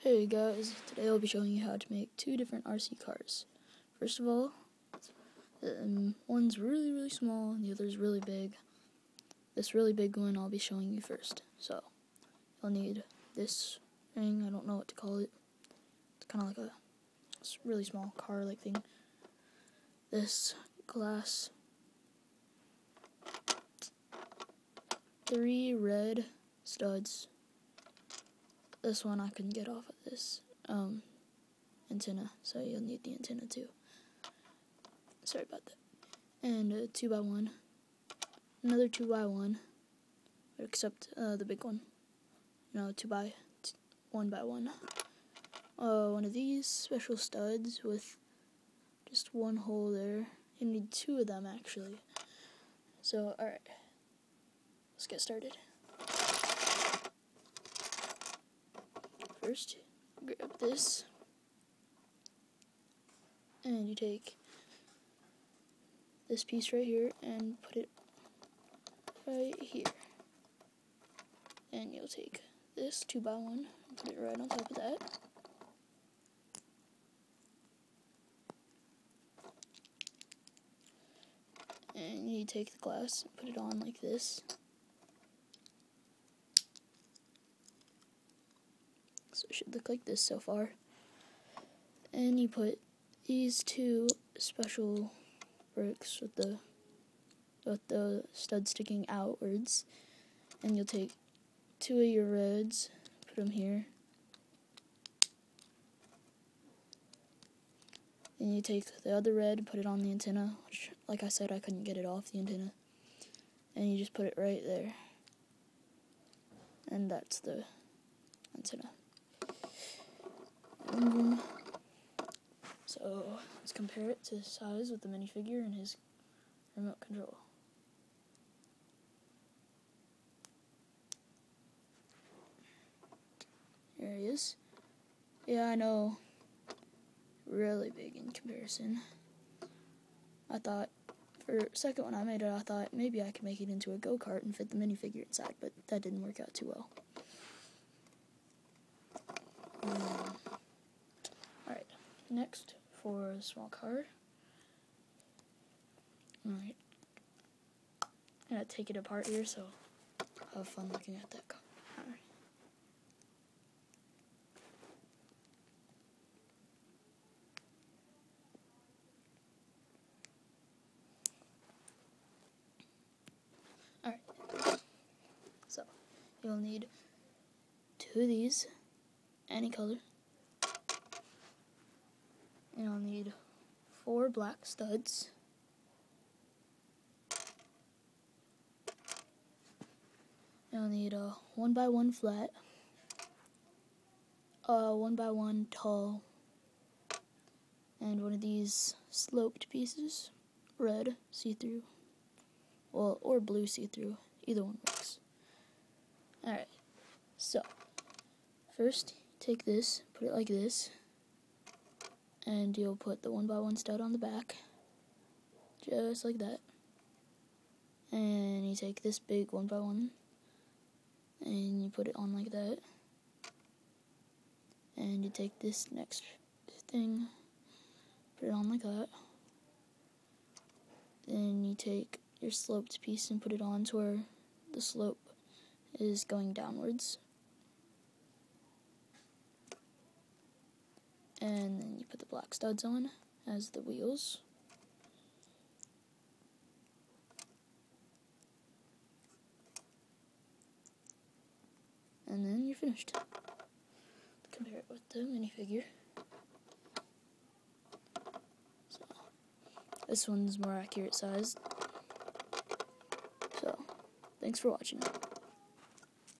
Hey guys, today I'll be showing you how to make two different RC cars. First of all, one's really small and the other's really big. This really big one I'll be showing you first. So, you'll need this thing, I don't know what to call it. It's kind of like a really small car-like thing. This glass, 3 red studs. This one I couldn't get off of this antenna, so you'll need the antenna too. Sorry about that. And a 2x1, another 2x1, except the big one. No, 1x1. One of these special studs with just one hole there. You need 2 of them actually. So, alright, let's get started. First, grab this, and you take this piece right here and put it right here. And you'll take this 2x1 and put it right on top of that. And you take the glass and put it on like this. So it should look like this so far. And you put these 2 special bricks with the stud sticking outwards. And you'll take 2 of your reds, put them here. And you take the other red and put it on the antenna, which, like I said, I couldn't get it off the antenna. And you just put it right there. And that's the antenna. So let's compare it to the size with the minifigure and his remote control. Here he is. Yeah, I know. Really big in comparison. I thought, for a second when I made it, I thought maybe I could make it into a go-kart and fit the minifigure inside, but that didn't work out too well. Alright, next for a small car. Alright. I'm going to take it apart here, so I'll have fun looking at that car. Alright. Alright. So, you'll need 2 of these, any color. You'll need 4 black studs. You'll need a 1x1 flat, a 1x1 tall, and one of these sloped pieces, red see-through, well, or blue see-through, either one works. Alright, so first take this, put it like this, and you'll put the 1x1 stud on the back, just like that. And you take this big 1x1, and you put it on like that. And you take this next thing, put it on like that. Then you take your sloped piece and put it on to where the slope is going downwards. And then you put the black studs on as the wheels. And then you're finished. Compare it with the minifigure. So, this one's more accurate sized. So, thanks for watching.